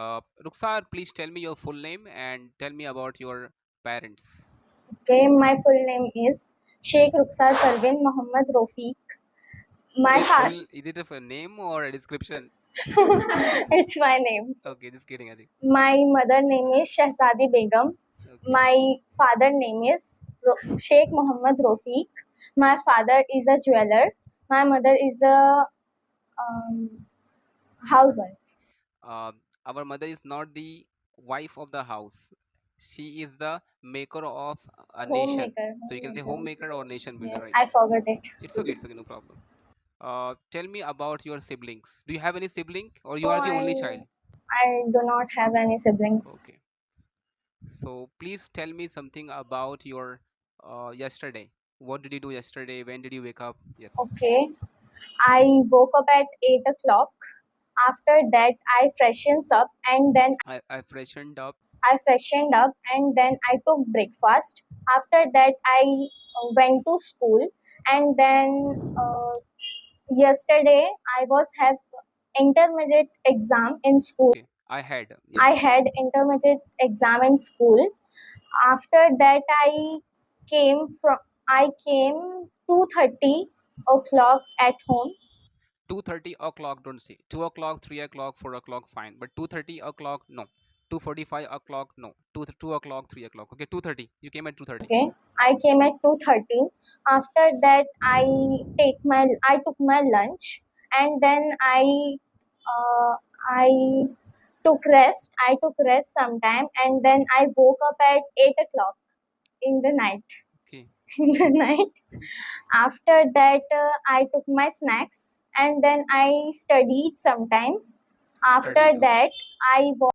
Rukhsar, please tell me your full name and tell me about your parents. Okay, my full name is Sheikh Rukhsar Parvin Mohammad Rofiq. Is My it full? Is it a name or a description? it's my name. Okay, just kidding, I think. My mother name is Shahzadi Begum. Okay. My father name is Sheikh Mohammad Rofiq. My father is a jeweler. My mother is a um, housewife. Our mother is not the wife of the house. She is the maker of a nation. Homemaker. So you can say Homemaker. homemaker or nation builder, Yes, right? I forgot it. It's okay, no problem. Tell me about your siblings. Do you have any sibling or you No, are the only child? I do not have any siblings. Okay. So please tell me something about your yesterday. What did you do yesterday? When did you wake up? Yes. Okay. I woke up at 8 o'clock. After that, I freshened up. I freshened up and then I took breakfast. After that, I went to school and then yesterday I was have intermediate exam in school. Okay. I had. I Yes. had intermediate exam in school. After that, I came 2:30 o'clock at home. 2:30 o'clock, don't say 2 o'clock, 3 o'clock, 4 o'clock, fine, but 2:30 o'clock, no. 2:45 o'clock, no. 2 o'clock, 3 o'clock, okay. 2:30, you came at 2:30. Okay, I came at 2:30. After that, I took my lunch and then I took rest. I took rest sometime and then I woke up at 8 o'clock in the night. Okay. In the night. After that, I took my snacks and then I studied sometime. After Studied, okay. that, I